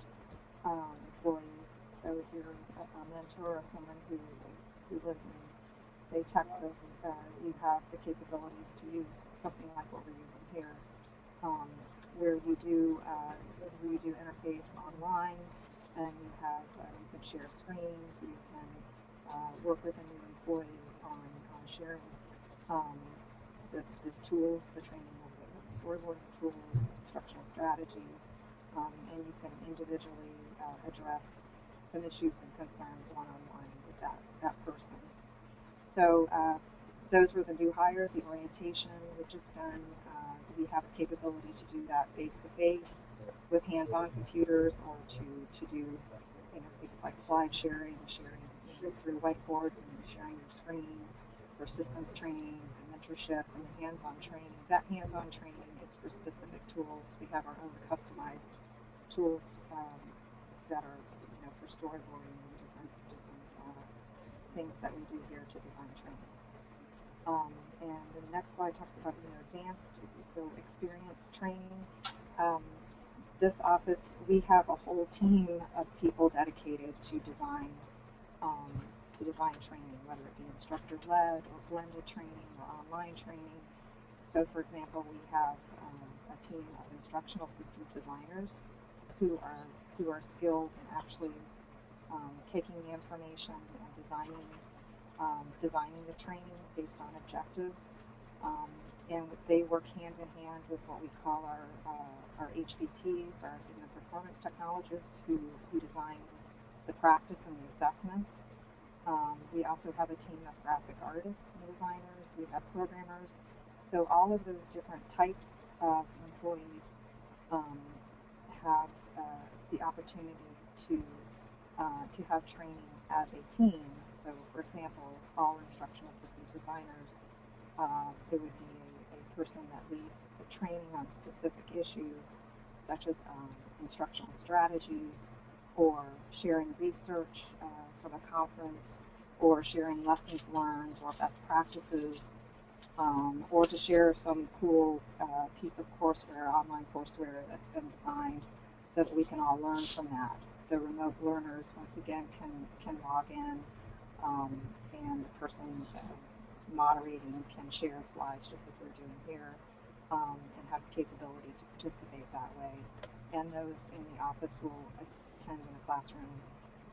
employees. So if you're a mentor of someone who lives in, say, Texas, you have the capabilities to use something like what we're using here, where you do interface online, and you can share screens, you can work with a new employee on sharing the tools, the training of the storyboarding tools, instructional strategies, and you can individually address some issues and concerns one-on-one with that person. So those were the new hires, the orientation we've just done. We have a capability to do that face-to-face with hands-on computers, or to do things like slide sharing through whiteboards and sharing your screen, for systems training, and mentorship, and the hands-on training. That hands-on training is for specific tools. We have our own customized tools that are for storyboarding and different things that we do here to design training. And the next slide talks about advanced, so experience training. This office, we have a whole team of people dedicated to design training, whether it be instructor-led or blended training or online training. So, for example, we have a team of instructional systems designers who are skilled in actually taking the information and designing the training based on objectives. And they work hand in hand with what we call our HPTs, our human performance technologists, who design the practice and the assessments. We also have a team of graphic artists and designers. We have programmers. So all of those different types of employees have the opportunity to have training as a team. So, for example, all instructional systems designers, it would be a person that leads the training on specific issues, such as instructional strategies, or sharing research from a conference, or sharing lessons learned or best practices, or to share some cool piece of courseware, online courseware that's been designed so that we can all learn from that. So remote learners, once again, can log in, and the person moderating can share slides just as we're doing here, and have the capability to participate that way. And those in the office will attend in a classroom,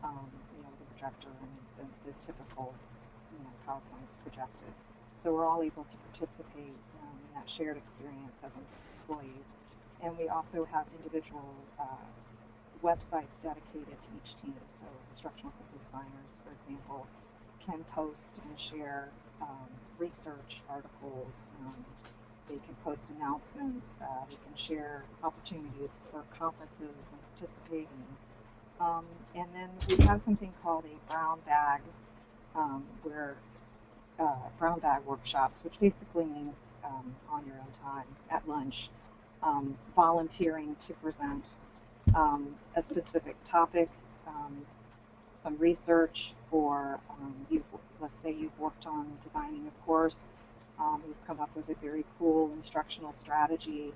with the projector and the typical, PowerPoints projected. So we're all able to participate in that shared experience as employees. And we also have individual websites dedicated to each team. So instructional system designers, for example, can post and share research articles. They can post announcements. They can share opportunities for conferences and participating. And then we have something called a brown bag, brown bag workshops, which basically means on your own time at lunch, volunteering to present a specific topic, some research, or let's say you've worked on designing a course, you've come up with a very cool instructional strategy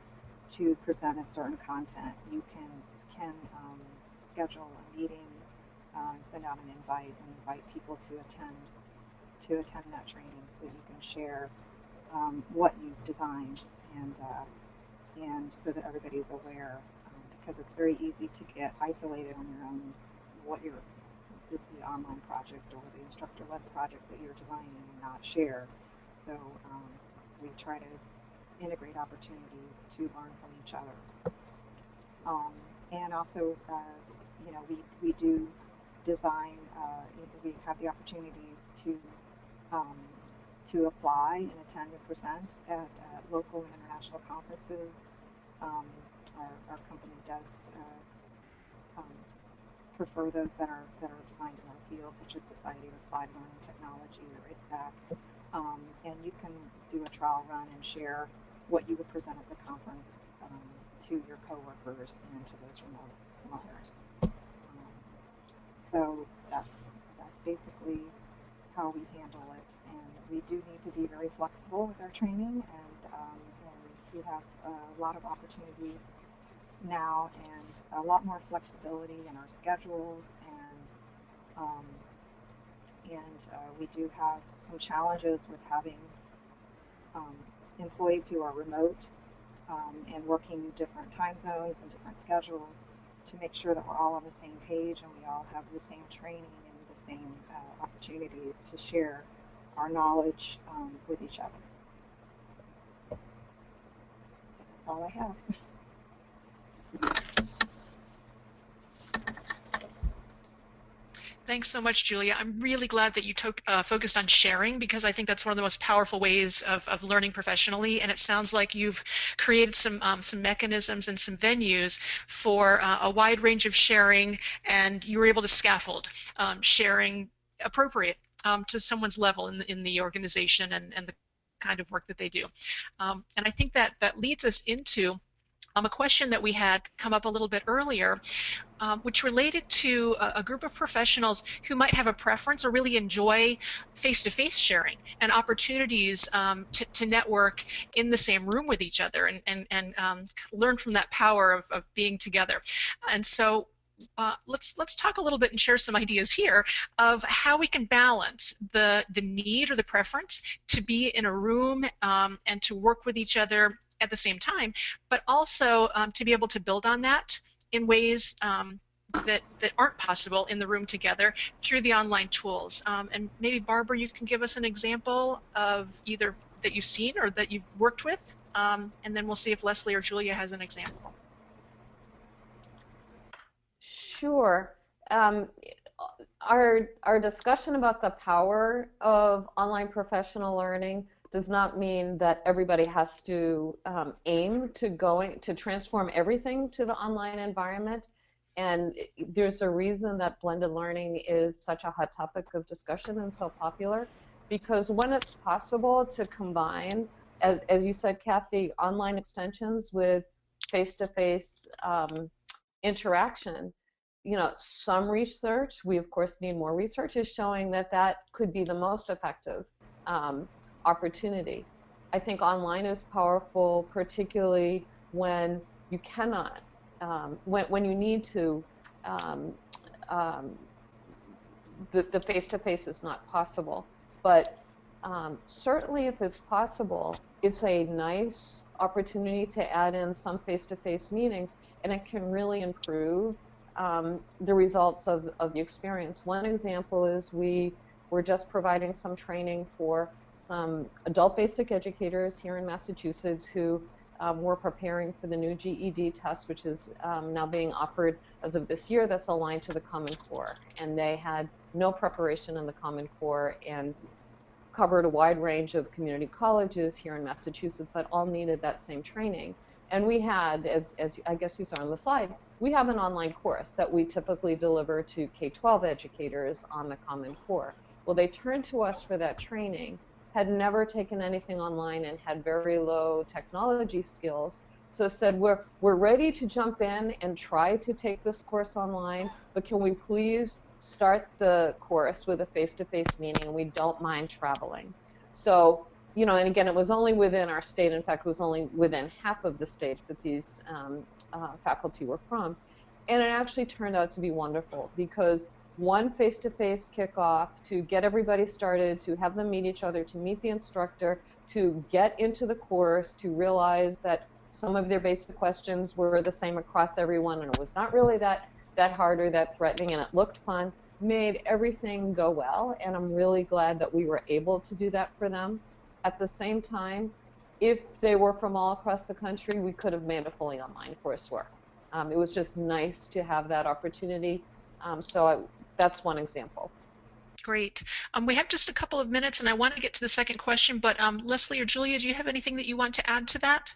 to present a certain content, you can schedule a meeting, send out an invite, and invite people to attend that training so that you can share what you've designed and so that everybody's aware, because it's very easy to get isolated on your own, what your the online project or the instructor-led project that you're designing and not share. So we try to integrate opportunities to learn from each other. And also, you know, we do design, we have the opportunities to apply and attend and present at local and international conferences. Our company does prefer those that are designed in our field, such as Society of Applied Learning Technology or ITSAC. And you can do a trial run and share what you would present at the conference to your coworkers and to those remote learners. So that's basically how we handle it. And we do need to be very flexible with our training, and we have a lot of opportunities now and a lot more flexibility in our schedules, and we do have some challenges with having employees who are remote and working different time zones and different schedules, to make sure that we're all on the same page and we all have the same training and the same opportunities to share our knowledge with each other. So that's all I have. Thanks so much, Julia. I'm really glad that you focused on sharing, because I think that's one of the most powerful ways of learning professionally. And it sounds like you've created some mechanisms and some venues for a wide range of sharing, and you were able to scaffold sharing appropriate to someone's level in the organization and the kind of work that they do. And I think that leads us into a question that we had come up a little bit earlier, which related to a group of professionals who might have a preference or really enjoy face-to-face sharing and opportunities to network in the same room with each other and learn from that power of being together. And so let's talk a little bit and share some ideas here of how we can balance the need or the preference to be in a room and to work with each other at the same time, but also to be able to build on that in ways that aren't possible in the room together through the online tools. And maybe Barbara, you can give us an example of either that you've seen or that you've worked with, and then we'll see if Leslie or Julia has an example. Sure. Our discussion about the power of online professional learning does not mean that everybody has to aim to transform everything to the online environment. And there's a reason that blended learning is such a hot topic of discussion and so popular, because when it's possible to combine, as you said, Kathy, online extensions with face-to-face interaction, you know, some research, we of course need more research, is showing that that could be the most effective opportunity. I think online is powerful, particularly when you cannot, when you need to, the face-to-face is not possible. But certainly if it's possible, it's a nice opportunity to add in some face-to-face meetings, and it can really improve the results of the experience. One example is we were just providing some training for some adult basic educators here in Massachusetts who were preparing for the new GED test, which is now being offered as of this year, that's aligned to the Common Core. And they had no preparation in the Common Core and covered a wide range of community colleges here in Massachusetts that all needed that same training. And we had, as I guess you saw on the slide, we have an online course that we typically deliver to K-12 educators on the Common Core. Well, they turned to us for that training, had never taken anything online and had very low technology skills. So said, we're ready to jump in and try to take this course online, but can we please start the course with a face-to-face meeting, and we don't mind traveling. So you know, and again, it was only within our state. In fact, it was only within half of the state that these faculty were from. And it actually turned out to be wonderful because one face-to-face kickoff to get everybody started, to have them meet each other, to meet the instructor, to get into the course, to realize that some of their basic questions were the same across everyone, and it was not really that hard or that threatening, and it looked fun, made everything go well. And I'm really glad that we were able to do that for them. At the same time, if they were from all across the country, we could have made a fully online coursework. It was just nice to have that opportunity. That's one example. Great. We have just a couple of minutes, and I want to get to the second question, but Leslie or Julia, do you have anything that you want to add to that?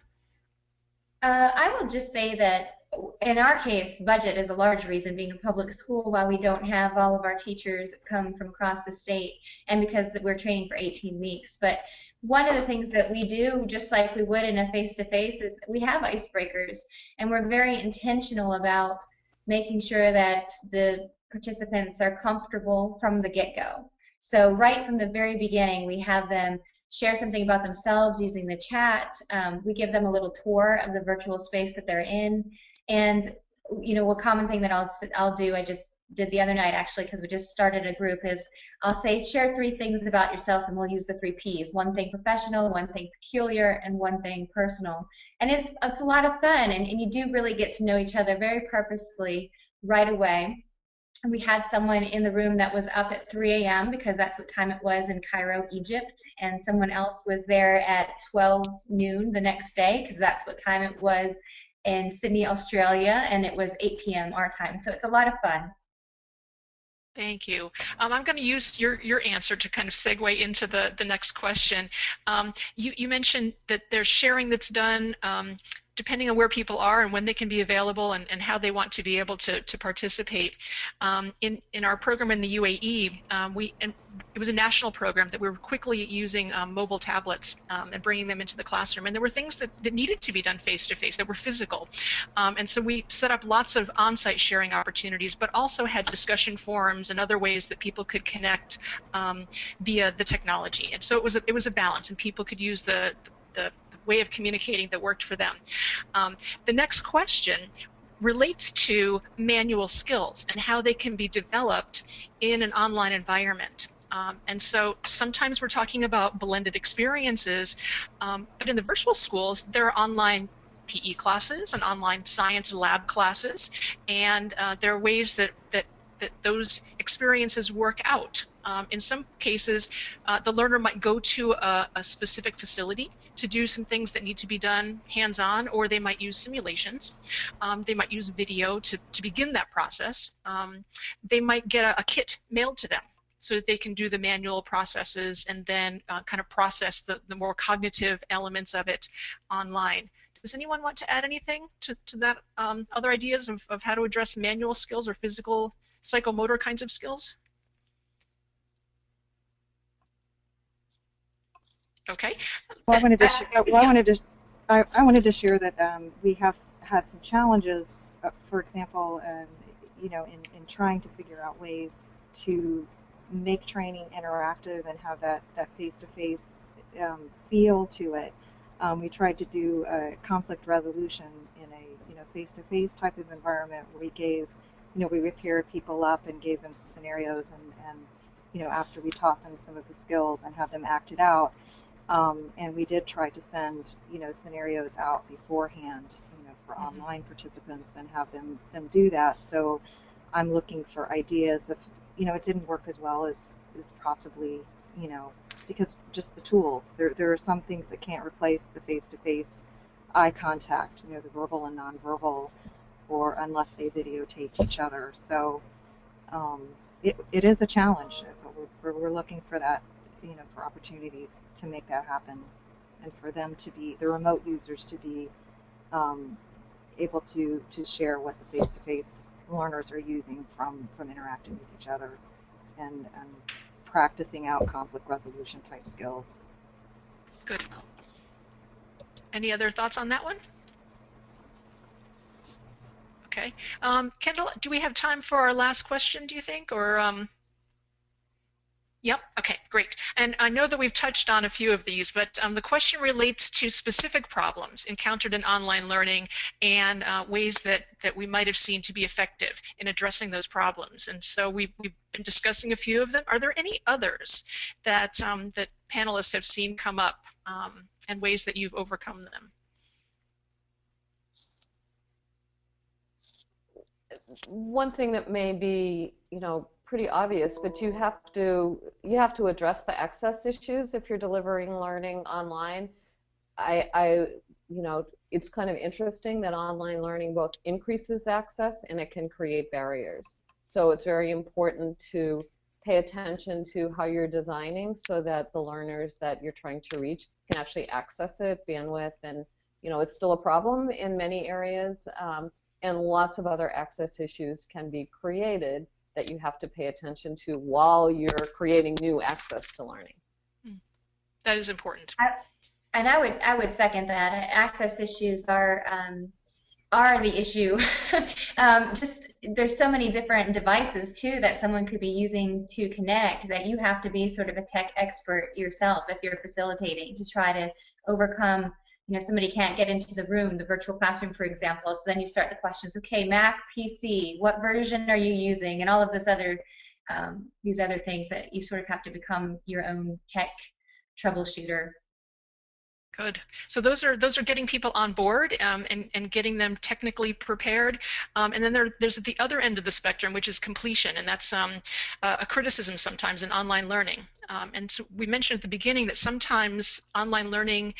I will just say that in our case, budget is a large reason. Being a public school, while we don't have all of our teachers come from across the state, and because we're training for 18 weeks. But one of the things that we do, just like we would in a face-to-face, is we have icebreakers, and we're very intentional about making sure that the participants are comfortable from the get-go. So right from the very beginning, we have them share something about themselves using the chat. We give them a little tour of the virtual space that they're in. And, you know, a common thing that I'll do, I just did the other night actually, because we just started a group, is I'll say, share 3 things about yourself, and we'll use the 3 Ps. 1 thing professional, 1 thing peculiar, and 1 thing personal. And it's a lot of fun, and you do really get to know each other very purposefully right away. We had someone in the room that was up at 3 a.m. because that's what time it was in Cairo, Egypt, and someone else was there at 12 noon the next day because that's what time it was in Sydney, Australia, and it was 8 p.m. our time. So it's a lot of fun. Thank you. I'm going to use your answer to kind of segue into the next question. You mentioned that there's sharing that's done depending on where people are and when they can be available and how they want to be able to participate. In our program in the UAE, it was a national program that we were quickly using mobile tablets and bringing them into the classroom. And there were things that needed to be done face-to-face that were physical. And so we set up lots of on-site sharing opportunities, but also had discussion forums and other ways that people could connect via the technology. And so it was a balance, and people could use the way of communicating that worked for them. The next question relates to manual skills and how they can be developed in an online environment. And so sometimes we're talking about blended experiences, but in the virtual schools, there are online PE classes and online science lab classes, and there are ways that those experiences work out. In some cases, the learner might go to a specific facility to do some things that need to be done hands-on, or they might use simulations. They might use video to begin that process. They might get a kit mailed to them so that they can do the manual processes and then kind of process the more cognitive elements of it online. Does anyone want to add anything to that, other ideas of how to address manual skills or physical psychomotor kinds of skills? Okay. Well, I wanted to share that we have had some challenges, for example, you know, in trying to figure out ways to make training interactive and have that face-to-face feel to it. We tried to do conflict resolution in a face-to-face type of environment where we gave, we paired people up and gave them scenarios and after we taught them some of the skills and have them act it out. And we did try to send scenarios out beforehand for online participants and have them do that. So I'm looking for ideas of it didn't work as well as possibly because just the tools. There are some things that can't replace the face-to-face eye contact, the verbal and nonverbal, or unless they videotape each other. So it is a challenge, but we're looking for that, for opportunities to make that happen, and for them to be, the remote users to be able to share what the face-to-face learners are using from interacting with each other and practicing out conflict resolution type skills. Good. Any other thoughts on that one? Okay. Kendall, do we have time for our last question, do you think? Or Yep, okay, great. And I know that we've touched on a few of these, but the question relates to specific problems encountered in online learning and ways that we might have seen to be effective in addressing those problems. And so we've been discussing a few of them. Are there any others that, that panelists have seen come up and ways that you've overcome them? One thing that may be, pretty obvious, but you have to address the access issues if you're delivering learning online. It's kind of interesting that online learning both increases access and it can create barriers. So it's very important to pay attention to how you're designing so that the learners that you're trying to reach can actually access it, bandwidth, and it's still a problem in many areas, and lots of other access issues can be created that you have to pay attention to while you're creating new access to learning. That is important. I would second that. Access issues are the issue. Just there's so many different devices too that someone could be using to connect that you have to be sort of a tech expert yourself if you're facilitating to try to overcome. Somebody can't get into the room, the virtual classroom, for example. So then you start the questions. Okay, Mac, PC, what version are you using, and all of these other things that you sort of have to become your own tech troubleshooter. Good. So those are getting people on board and getting them technically prepared. And then there's the other end of the spectrum, which is completion, and that's a criticism sometimes in online learning. And so we mentioned at the beginning that sometimes online learning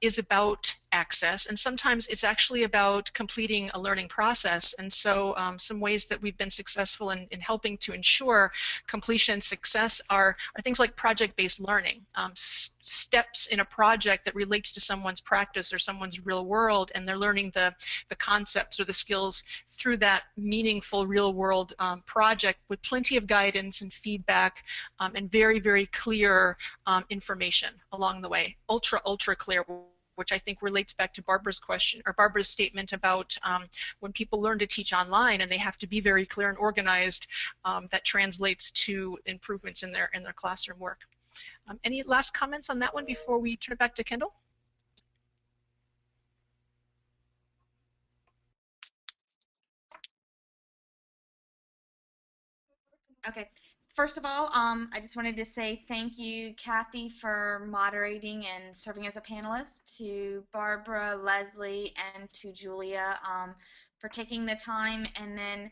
is about access, and sometimes it's actually about completing a learning process. And so some ways that we've been successful in helping to ensure completion and success are things like project-based learning, steps in a project that relates to someone's practice or someone's real world, and they're learning the concepts or the skills through that meaningful real world project with plenty of guidance and feedback and very, very clear information along the way. Ultra clear, which I think relates back to Barbara's question or Barbara's statement about when people learn to teach online and they have to be very clear and organized, that translates to improvements in their classroom work. Any last comments on that one before we turn it back to Kendall? Okay. First of all, I just wanted to say thank you, Kathy, for moderating and serving as a panelist, to Barbara, Leslie, and to Julia for taking the time, and then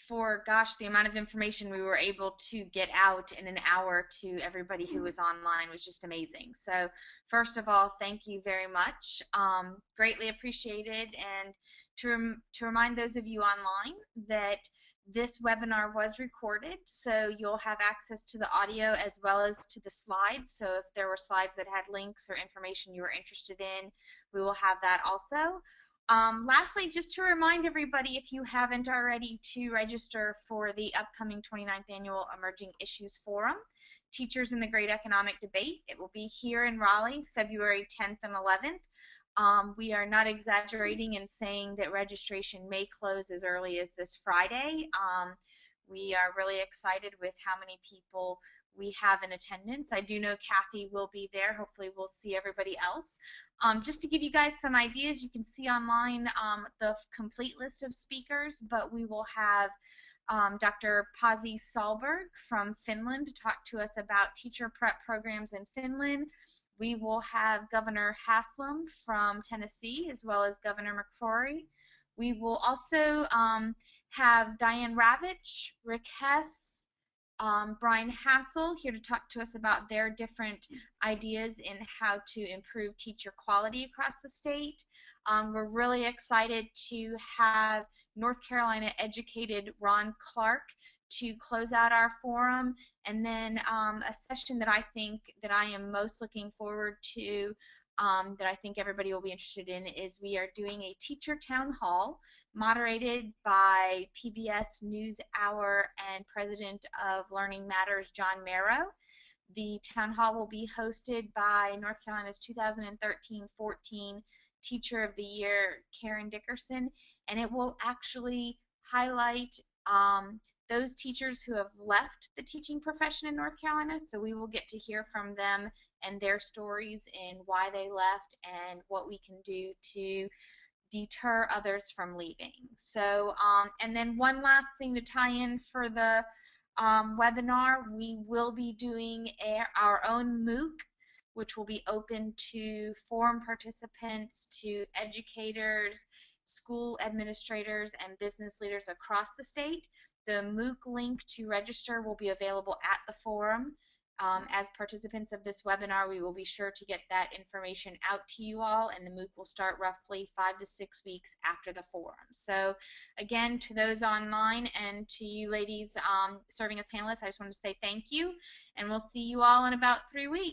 for, gosh, the amount of information we were able to get out in an hour to everybody who was online was just amazing. So first of all, thank you very much. Greatly appreciated. And to remind those of you online that this webinar was recorded, so you'll have access to the audio as well as to the slides. So if there were slides that had links or information you were interested in, we will have that also. Lastly, just to remind everybody, if you haven't already, to register for the upcoming 29th Annual Emerging Issues Forum, Teachers in the Great Economic Debate. It will be here in Raleigh, February 10th and 11th. We are not exaggerating in saying that registration may close as early as this Friday. We are really excited with how many people we have in attendance. I do know Kathy will be there. Hopefully we'll see everybody else. Just to give you guys some ideas, you can see online the complete list of speakers, but we will have Dr. Pasi Sahlberg from Finland to talk to us about teacher prep programs in Finland. We will have Governor Haslam from Tennessee, as well as Governor McCrory. We will also have Diane Ravitch, Rick Hess, Brian Hassel here to talk to us about their different ideas in how to improve teacher quality across the state. We're really excited to have North Carolina educated Ron Clark to close out our forum, and then a session that I am most looking forward to, that I think everybody will be interested in, is we are doing a teacher town hall moderated by PBS NewsHour and President of Learning Matters, John Marrow. The town hall will be hosted by North Carolina's 2013-14 Teacher of the Year, Karen Dickerson, and it will actually highlight those teachers who have left the teaching profession in North Carolina. So we will get to hear from them and their stories and why they left and what we can do to deter others from leaving. So, and then one last thing to tie in for the webinar, we will be doing our own MOOC, which will be open to forum participants, to educators, school administrators, and business leaders across the state. The MOOC link to register will be available at the forum. As participants of this webinar, we will be sure to get that information out to you all, and the MOOC will start roughly 5 to 6 weeks after the forum. So again, to those online and to you ladies serving as panelists, I just want to say thank you, and we'll see you all in about 3 weeks.